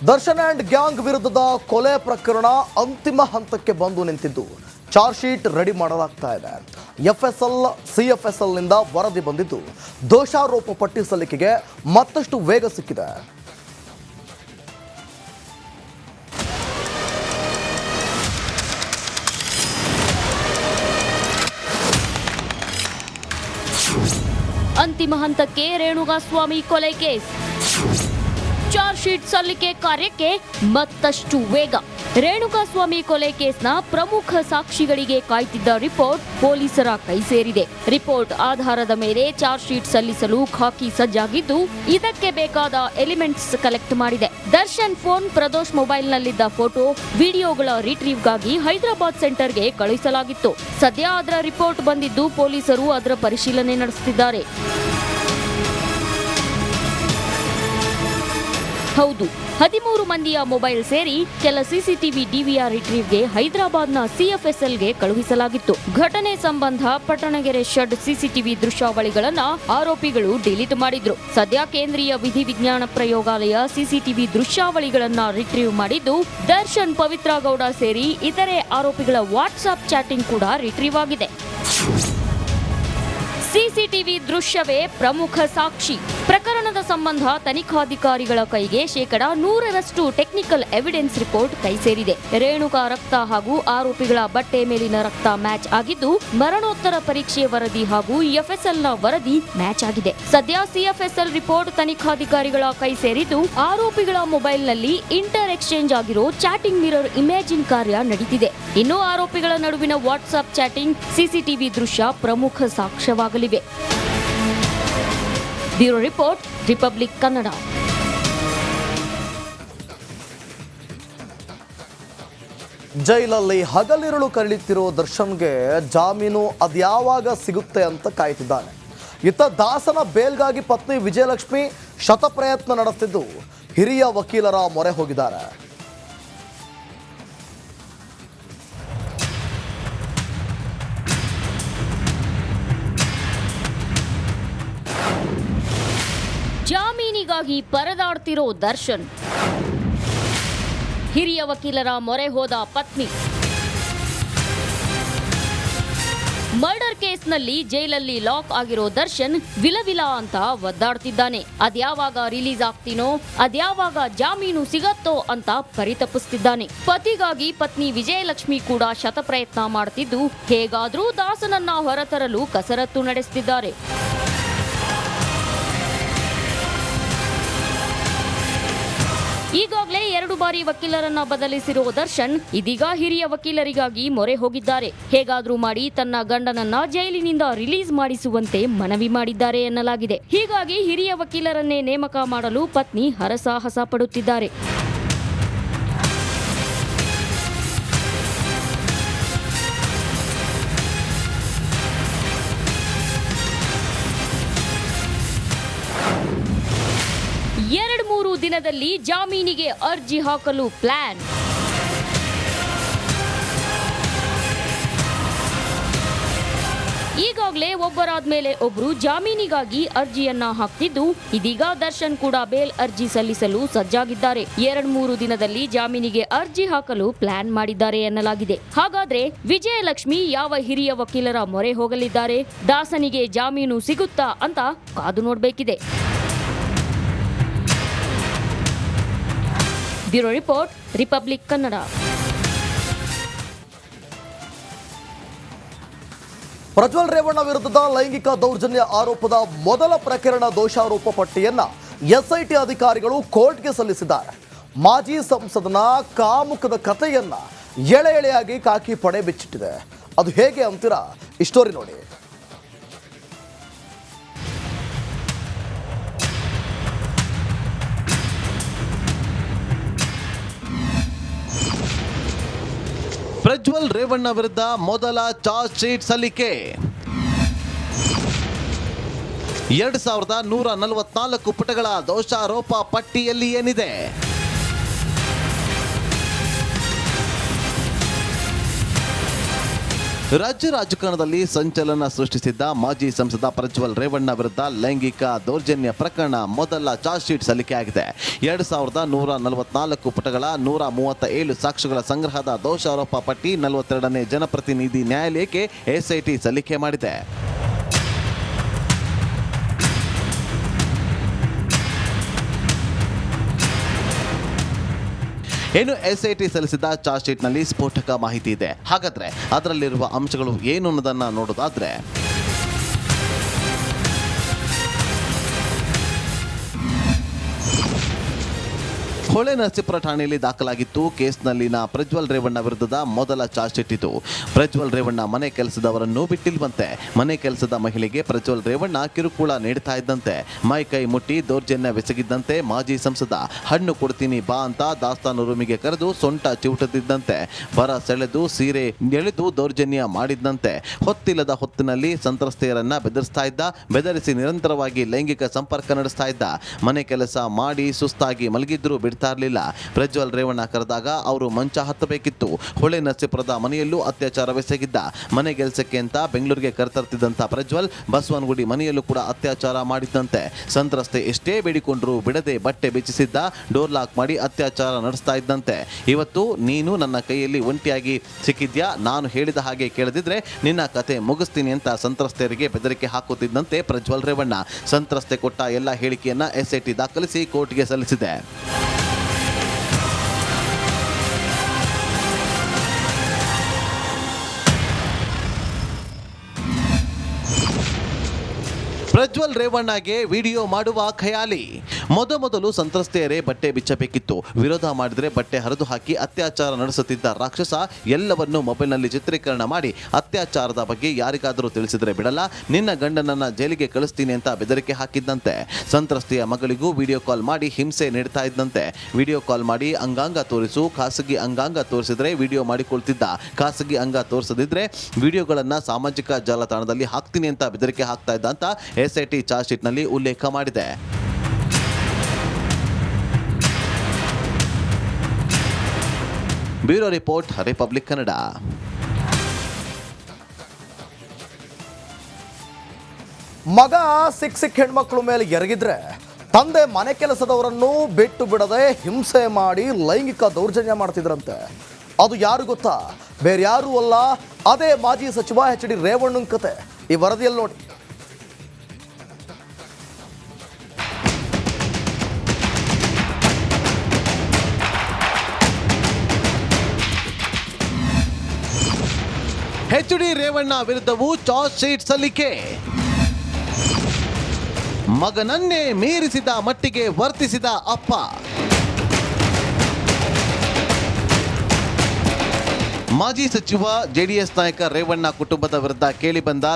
Darshan and gang ವಿರುದ್ಧದ ಕೊಲೆ ಪ್ರಕರಣ ಅಂತಿಮ ಹಂತಕ್ಕೆ ಬಂದು ನಿಂತಿದ್ದು ಚಾರ್ಜ್ ಶೀಟ್ ರೆಡಿ ಮಾಡಲಾಗ್ತಾ ಇದೆ. ಎಫ್ಎಸ್ಎಲ್ ಸಿಎಫ್ಎಸ್ಎಲ್ನಿಂದ ವರದಿ ಬಂದಿದ್ದು ದೋಷಾರೋಪ ಪಟ್ಟಿ ಸಲ್ಲಿಕೆಗೆ ಮತ್ತಷ್ಟು ವೇಗ ಸಿಕ್ಕಿದೆ. ಅಂತಿಮ ಹಂತಕ್ಕೆ ರೇಣುಕಾಸ್ವಾಮಿ ಕೊಲೆ ಕೇಸ್. ಚಾರ್ಜ್ ಶೀಟ್ ಸಲ್ಲಿಕೆ ಕಾರ್ಯಕ್ಕೆ ಮತ್ತಷ್ಟು ವೇಗ. ರೇಣುಕಾಸ್ವಾಮಿ ಕೊಲೆ ಕೇಸ್ನ ಪ್ರಮುಖ ಸಾಕ್ಷಿಗಳಿಗೆ ಕಾಯ್ತಿದ್ದ ರಿಪೋರ್ಟ್ ಪೊಲೀಸರ ಕೈ ಸೇರಿದೆ. ರಿಪೋರ್ಟ್ ಆಧಾರದ ಮೇಲೆ ಚಾರ್ಜ್ ಶೀಟ್ ಸಲ್ಲಿಸಲು ಖಾಕಿ ಸಜ್ಜಾಗಿದ್ದು ಇದಕ್ಕೆ ಬೇಕಾದ ಎಲಿಮೆಂಟ್ಸ್ ಕಲೆಕ್ಟ್ ಮಾಡಿದೆ. ದರ್ಶನ್ ಫೋನ್, ಪ್ರದೋಷ್ ಮೊಬೈಲ್ನಲ್ಲಿದ್ದ ಫೋಟೋ, ವಿಡಿಯೋಗಳ ರಿಟ್ರೀವ್ಗಾಗಿ ಹೈದರಾಬಾದ್ ಸೆಂಟರ್ಗೆ ಕಳುಹಿಸಲಾಗಿತ್ತು. ಸದ್ಯ ಅದರ ರಿಪೋರ್ಟ್ ಬಂದಿದ್ದು ಪೊಲೀಸರು ಅದರ ಪರಿಶೀಲನೆ ನಡೆಸುತ್ತಿದ್ದಾರೆ. ಹೌದು, 13 ಮಂದಿಯ ಮೊಬೈಲ್ ಸೇರಿ ಕೆಲ ಸಿಸಿಟಿವಿ ಡಿವಿಆರ್ ರಿಟ್ರೀವ್ಗೆ ಹೈದರಾಬಾದ್ನ ಸಿಎಫ್ಎಸ್ಎಲ್ಗೆ ಕಳುಹಿಸಲಾಗಿತ್ತು. ಘಟನೆ ಸಂಬಂಧ ಪಟ್ಟಣಗೆರೆ ಶೆಡ್ ಸಿಸಿಟಿವಿ ದೃಶ್ಯಾವಳಿಗಳನ್ನ ಆರೋಪಿಗಳು ಡಿಲೀಟ್ ಮಾಡಿದ್ರು. ಸದ್ಯ ಕೇಂದ್ರೀಯ ವಿಧಿವಿಜ್ಞಾನ ಪ್ರಯೋಗಾಲಯ ಸಿಸಿಟಿವಿ ದೃಶ್ಯಾವಳಿಗಳನ್ನ ರಿಟ್ರೀವ್ ಮಾಡಿದ್ದು ದರ್ಶನ್, ಪವಿತ್ರ ಗೌಡ ಸೇರಿ ಇತರೆ ಆರೋಪಿಗಳ ವಾಟ್ಸ್ಆಪ್ ಚಾಟಿಂಗ್ ಕೂಡ ರಿಟ್ರೀವ್ ಆಗಿದೆ. ಸಿಸಿಟಿವಿ ದೃಶ್ಯವೇ ಪ್ರಮುಖ ಸಾಕ್ಷಿ. ಪ್ರಕರಣದ ಸಂಬಂಧ ತನಿಖಾಧಿಕಾರಿಗಳ ಕೈಗೆ 100% ಟೆಕ್ನಿಕಲ್ ಎವಿಡೆನ್ಸ್ ರಿಪೋರ್ಟ್ ಕೈ ಸೇರಿದೆ. ರೇಣುಕಾ ರಕ್ತ ಹಾಗೂ ಆರೋಪಿಗಳ ಬಟ್ಟೆ ಮೇಲಿನ ರಕ್ತ ಮ್ಯಾಚ್ ಆಗಿದ್ದು ಮರಣೋತ್ತರ ಪರೀಕ್ಷೆ ವರದಿ ಹಾಗೂ ಎಫ್ಎಸ್ಎಲ್ನ ವರದಿ ಮ್ಯಾಚ್ ಆಗಿದೆ. ಸದ್ಯ ಸಿಎಫ್ಎಸ್ಎಲ್ ರಿಪೋರ್ಟ್ ತನಿಖಾಧಿಕಾರಿಗಳ ಕೈ ಸೇರಿದ್ದು ಆರೋಪಿಗಳ ಮೊಬೈಲ್ನಲ್ಲಿ ಇಂಟರ್ ಎಕ್ಸ್ಚೇಂಜ್ ಆಗಿರೋ ಚಾಟಿಂಗ್ ಮಿರರ್ ಇಮೇಜಿಂಗ್ ಕಾರ್ಯ ನಡೆದಿದೆ. ಇನ್ನು ಆರೋಪಿಗಳ ನಡುವಿನ ವಾಟ್ಸ್ಆಪ್ ಚಾಟಿಂಗ್, ಸಿಸಿಟಿವಿ ದೃಶ್ಯ ಪ್ರಮುಖ ಸಾಕ್ಷ್ಯವಾಗಲಿವೆ. Bureau report, Republic Kannada. ಜೈಲಲ್ಲಿ ಹಗಲಿರುಳು ಕಳೆಯುತ್ತಿರೋ ದರ್ಶನ್ಗೆ ಜಾಮೀನು ಅದ್ಯಾವಾಗ ಸಿಗುತ್ತೆ ಅಂತ ಕಾಯ್ತಿದ್ದಾನೆ. ಇತ್ತ ದಾಸನ ಬೇಲ್ಗಾಗಿ ಪತ್ನಿ ವಿಜಯಲಕ್ಷ್ಮಿ ಶತಪ್ರಯತ್ನ ನಡೆಸುತ್ತಿದ್ದು ಹಿರಿಯ ವಕೀಲರ ಮೊರೆ ಹೋಗಿದ್ದಾರೆ. ಜಾಮೀನಿಗಾಗಿ ಪರದಾಡ್ತಿರೋ ದರ್ಶನ್, ಹಿರಿಯ ವಕೀಲರ ಮೊರೆ ಹೋದ ಪತ್ನಿ. ಮರ್ಡರ್ ಕೇಸ್ನಲ್ಲಿ ಜೈಲಲ್ಲಿ ಲಾಕ್ ಆಗಿರೋ ದರ್ಶನ್ ವಿಲವಿಲ ಅಂತ ಒದ್ದಾಡ್ತಿದ್ದಾನೆ. ಅದ್ಯಾವಾಗ ರಿಲೀಸ್ ಆಗ್ತೀನೋ, ಅದ್ಯಾವಾಗ ಜಾಮೀನು ಸಿಗತ್ತೋ ಅಂತ ಪರಿತಪಿಸ್ತಿದ್ದಾನೆ. ಪತಿಗಾಗಿ ಪತ್ನಿ ವಿಜಯಲಕ್ಷ್ಮಿ ಕೂಡ ಶತಪ್ರಯತ್ನ ಮಾಡ್ತಿದ್ದು ಹೇಗಾದ್ರೂ ದಾಸನನ್ನ ಹೊರತರಲು ಕಸರತ್ತು ನಡೆಸುತ್ತಿದ್ದಾರೆ. ಈಗಾಗಲೇ 2 ಬಾರಿ ವಕೀಲರನ್ನ ಬದಲಿಸಿರೋ ದರ್ಶನ್ ಇದೀಗ ಹಿರಿಯ ವಕೀಲರಿಗಾಗಿ ಮೊರೆ ಹೋಗಿದ್ದಾರೆ. ಹೇಗಾದ್ರೂ ಮಾಡಿ ತನ್ನ ಗಂಡನನ್ನ ಜೈಲಿನಿಂದ ರಿಲೀಸ್ ಮಾಡಿಸುವಂತೆ ಮನವಿ ಮಾಡಿದ್ದಾರೆ ಎನ್ನಲಾಗಿದೆ. ಹೀಗಾಗಿ ಹಿರಿಯ ವಕೀಲರನ್ನೇ ನೇಮಕ ಮಾಡಲು ಪತ್ನಿ ಹರಸಾಹಸ ಪಡುತ್ತಿದ್ದಾರೆ. ಮೂರು ದಿನದಲ್ಲಿ ಜಾಮೀನಿಗೆ ಅರ್ಜಿ ಹಾಕಲು ಪ್ಲಾನ್. ಈಗಾಗಲೇ ಒಬ್ಬರಾದ್ಮೇಲೆ ಒಬ್ರು ಜಾಮೀನಿಗಾಗಿ ಅರ್ಜಿಯನ್ನ ಹಾಕ್ತಿದ್ದು ಇದೀಗ ದರ್ಶನ್ ಕೂಡ ಬೇಲ್ ಅರ್ಜಿ ಸಲ್ಲಿಸಲು ಸಜ್ಜಾಗಿದ್ದಾರೆ. 2-3 ದಿನದಲ್ಲಿ ಜಾಮೀನಿಗೆ ಅರ್ಜಿ ಹಾಕಲು ಪ್ಲಾನ್ ಮಾಡಿದ್ದಾರೆ ಎನ್ನಲಾಗಿದೆ. ಹಾಗಾದ್ರೆ ವಿಜಯಲಕ್ಷ್ಮಿ ಯಾವ ಹಿರಿಯ ವಕೀಲರ ಮೊರೆ ಹೋಗಲಿದ್ದಾರೆ? ದಾಸನಿಗೆ ಜಾಮೀನು ಸಿಗುತ್ತಾ ಅಂತ ಕಾದು ನೋಡಬೇಕಿದೆ. Bureau report, Republic Kannada. Prajwal Revanna ವಿರುದ್ಧದ ಲೈಂಗಿಕ ದೌರ್ಜನ್ಯ ಆರೋಪದ ಮೊದಲ ಪ್ರಕರಣ ದೋಷಾರೋಪ ಪಟ್ಟಿಯನ್ನ ಎಸ್ಐಟಿ ಅಧಿಕಾರಿಗಳು ಕೋರ್ಟ್ಗೆ ಸಲ್ಲಿಸಿದ್ದಾರೆ. ಮಾಜಿ ಸಂಸದನ ಕಾಮುಕದ ಕಥೆಯನ್ನ ಎಳೆ ಎಳೆಯಾಗಿ ಖಾಕಿ ಪಡೆ ಬಿಚ್ಚಿಟ್ಟಿದೆ. ಅದು ಹೇಗೆ ಅಂತೀರಾ? ಈ ಸ್ಟೋರಿ ನೋಡಿ. ಪ್ರಜ್ವಲ್ ರೇವಣ್ಣ ವಿರುದ್ಧ ಮೊದಲ ಚಾರ್ಜ್ ಶೀಟ್ ಸಲ್ಲಿಕೆ. 2144 ಪುಟಗಳ ದೋಷಾರೋಪ ಪಟ್ಟಿಯಲ್ಲಿ ಏನಿದೆ? ರಾಜ್ಯ ರಾಜಕಾರಣದಲ್ಲಿ ಸಂಚಲನ ಸೃಷ್ಟಿಸಿದ್ದ ಮಾಜಿ ಸಂಸದ ಪ್ರಜ್ವಲ್ ರೇವಣ್ಣ ವಿರುದ್ಧ ಲೈಂಗಿಕ ದೌರ್ಜನ್ಯ ಪ್ರಕರಣ ಮೊದಲ ಚಾರ್ಜ್ ಶೀಟ್ ಸಲ್ಲಿಕೆಯಾಗಿದೆ. 2144 ಪುಟಗಳ 137 ಸಾಕ್ಷ್ಯಗಳ ಸಂಗ್ರಹದ ದೋಷಾರೋಪ ಪಟ್ಟಿ 42ನೇ ಜನಪ್ರತಿನಿಧಿ ನ್ಯಾಯಾಲಯಕ್ಕೆ ಎಸ್ಐಟಿ ಸಲ್ಲಿಕೆ ಮಾಡಿದೆ. ಏನು ಎಸ್ಐಟಿ ಸಲ್ಲಿಸಿದ ಚಾರ್ಜ್ ಶೀಟ್ನಲ್ಲಿ ಸ್ಫೋಟಕ ಮಾಹಿತಿ ಇದೆ. ಹಾಗಾದ್ರೆ ಅದರಲ್ಲಿರುವ ಅಂಶಗಳು ಏನು ಅನ್ನೋದನ್ನ ನೋಡೋದಾದ್ರೆ, ಹೊಳೆ ನರಸೀಪುರ ಠಾಣೆಯಲ್ಲಿ ದಾಖಲಾಗಿತ್ತು. ಕೇಸ್ನಲ್ಲಿನ ಪ್ರಜ್ವಲ್ ರೇವಣ್ಣ ವಿರುದ್ಧದ ಮೊದಲ ಚಾರ್ಜ್ ಶೀಟ್ ಇದು. ಪ್ರಜ್ವಲ್ ರೇವಣ್ಣ ಮನೆ ಕೆಲಸದವರನ್ನು ಬಿಟ್ಟಿಲ್ವಂತೆ. ಮನೆ ಕೆಲಸದ ಮಹಿಳೆಗೆ ಪ್ರಜ್ವಲ್ ರೇವಣ್ಣ ಕಿರುಕುಳ ನೀಡ್ತಾ ಇದ್ದಂತೆ, ಮೈ ಕೈ ಮುಟ್ಟಿ ದೌರ್ಜನ್ಯವೆಸಗಿದ್ದಂತೆ. ಮಾಜಿ ಸಂಸದ ಹಣ್ಣು ಕೊಡ್ತೀನಿ ಬಾ ಅಂತ ದಾಸ್ತಾನು ರೂಮಿಗೆ ಕರೆದು ಸೊಂಟ ಚಿವುಟದಿದ್ದಂತೆ, ಬರ ಸೆಳೆದು ಸೀರೆ ಎಳೆದು ದೌರ್ಜನ್ಯ ಮಾಡಿದ್ದಂತೆ. ಹೊತ್ತಿಲ್ಲದ ಹೊತ್ತಿನಲ್ಲಿ ಸಂತ್ರಸ್ತೆಯರನ್ನ ಬೆದರಿಸ್ತಾ ಇದ್ದ. ಬೆದರಿಸಿ ನಿರಂತರವಾಗಿ ಲೈಂಗಿಕ ಸಂಪರ್ಕ ನಡೆಸ್ತಾ ಇದ್ದ. ಮನೆ ಕೆಲಸ ಮಾಡಿ ಸುಸ್ತಾಗಿ ಮಲಗಿದ್ರು ಬಿಡ್ತಾ ಇರಲಿಲ್ಲ. ಪ್ರಜ್ವಲ್ ರೇವಣ್ಣ ಕರೆದಾಗ ಅವರು ಮಂಚ ಹತ್ತಬೇಕಿತ್ತು. ಹೊಳೆ ನರಸೀಪುರದ ಮನೆಯಲ್ಲೂ ಅತ್ಯಾಚಾರವೆಸಗಿದ್ದ. ಮನೆ ಕೆಲಸಕ್ಕೆ ಅಂತ ಬೆಂಗಳೂರಿಗೆ ಕರೆತರ್ತಿದ್ದಂಥ ಪ್ರಜ್ವಲ್ ಬಸವನಗುಡಿ ಮನೆಯಲ್ಲೂ ಕೂಡ ಅತ್ಯಾಚಾರ ಮಾಡಿದ್ದಂತೆ. ಸಂತ್ರಸ್ತೆ ಎಷ್ಟೇ ಬೇಡಿಕೊಂಡ್ರು ಬಿಡದೆ ಬಟ್ಟೆ ಬಿಚ್ಚಿಸಿದ್ದ. ಡೋರ್ ಲಾಕ್ ಮಾಡಿ ಅತ್ಯಾಚಾರ ನಡೆಸ್ತಾ ಇದ್ದಂತೆ. ಇವತ್ತು ನೀನು ನನ್ನ ಕೈಯಲ್ಲಿ ಒಂಟಿಯಾಗಿ ಸಿಕ್ಕಿದ್ಯಾ, ನಾನು ಹೇಳಿದ ಹಾಗೆ ಕೇಳದಿದ್ರೆ ನಿನ್ನ ಕತೆ ಮುಗಿಸ್ತೀನಿ ಅಂತ ಸಂತ್ರಸ್ತೆಯರಿಗೆ ಬೆದರಿಕೆ ಹಾಕುತ್ತಿದ್ದಂತೆ ಪ್ರಜ್ವಲ್ ರೇವಣ್ಣ. ಸಂತ್ರಸ್ತೆ ಕೊಟ್ಟ ಎಲ್ಲ ಹೇಳಿಕೆಯನ್ನ ಎಸ್ಐಟಿ ದಾಖಲಿಸಿ ಕೋರ್ಟ್ಗೆ ಸಲ್ಲಿಸಿದೆ. ಪ್ರಜ್ವಲ್ ರೇವಣ್ಣಗೆ ವಿಡಿಯೋ ಮಾಡುವ ಖಯಾಲಿ. ಮೊದಲು ಸಂತ್ರಸ್ತೆಯರೇ ಬಟ್ಟೆ ಬಿಚ್ಚಬೇಕಿತ್ತು. ವಿರೋಧ ಮಾಡಿದರೆ ಬಟ್ಟೆ ಹರಿದು ಹಾಕಿ ಅತ್ಯಾಚಾರ ನಡೆಸುತ್ತಿದ್ದ ರಾಕ್ಷಸ ಎಲ್ಲವನ್ನೂ ಮೊಬೈಲ್ನಲ್ಲಿ ಚಿತ್ರೀಕರಣ ಮಾಡಿ ಅತ್ಯಾಚಾರದ ಬಗ್ಗೆ ಯಾರಿಗಾದರೂ ತಿಳಿಸಿದರೆ ಬಿಡಲ್ಲ, ನಿನ್ನ ಗಂಡನನ್ನ ಜೈಲಿಗೆ ಕಳಿಸ್ತೀನಿ ಅಂತ ಬೆದರಿಕೆ ಹಾಕಿದ್ದಂತೆ. ಸಂತ್ರಸ್ತೆಯ ಮಗಳಿಗೂ ವಿಡಿಯೋ ಕಾಲ್ ಮಾಡಿ ಹಿಂಸೆ ನೀಡ್ತಾ ಇದ್ದಂತೆ. ವಿಡಿಯೋ ಕಾಲ್ ಮಾಡಿ ಅಂಗಾಂಗ ತೋರಿಸು, ಖಾಸಗಿ ಅಂಗಾಂಗ ತೋರಿಸಿದ್ರೆ ವಿಡಿಯೋ ಮಾಡಿಕೊಳ್ತಿದ್ದ. ಖಾಸಗಿ ಅಂಗ ತೋರಿಸದಿದ್ರೆ ವಿಡಿಯೋಗಳನ್ನ ಸಾಮಾಜಿಕ ಜಾಲತಾಣದಲ್ಲಿ ಹಾಕ್ತೀನಿ ಅಂತ ಬೆದರಿಕೆ ಹಾಕ್ತಾ ಇದ್ದ ಅಂತ ಎಸ್ಐಟಿ ಚಾರ್ಜ್ ಶೀಟ್ನಲ್ಲಿ ಉಲ್ಲೇಖ ಮಾಡಿದೆ. Bureau report, Republic Kannada. ಮಗ ಸಿಕ್ ಹೆಣ್ಮಕ್ಳ ಮೇಲೆ ಎರಗಿದ್ರೆ ತಂದೆ ಮನೆ ಕೆಲಸದವರನ್ನು ಬಿಟ್ಟು ಬಿಡದೆ ಹಿಂಸೆ ಮಾಡಿ ಲೈಂಗಿಕ ದೌರ್ಜನ್ಯ ಮಾಡ್ತಿದ್ರಂತೆ. ಅದು ಯಾರು ಗೊತ್ತಾ? ಬೇರೆ ಯಾರೂ ಅಲ್ಲ, ಅದೇ ಮಾಜಿ ಸಚಿವ ಎಚ್ ಡಿ ರೇವಣ್ಣನ ಕತೆ ಈ ವರದಿಯಲ್ಲಿ ನೋಡಿ. ಎಚ್ ಡಿ ರೇವಣ್ಣ ವಿರುದ್ಧವೂ ಚಾರ್ಜ್ ಶೀಟ್ ಸಲ್ಲಿಕೆ. ಮಗನನ್ನೇ ಮೀರಿಸಿದ ಮಟ್ಟಿಗೆ ವರ್ತಿಸಿದ ಅಪ್ಪ. ಮಾಜಿ ಸಚಿವ ಜೆಡಿಎಸ್ ನಾಯಕ ರೇವಣ್ಣ ಕುಟುಂಬದ ವಿರುದ್ಧ ಕೇಳಿಬಂದ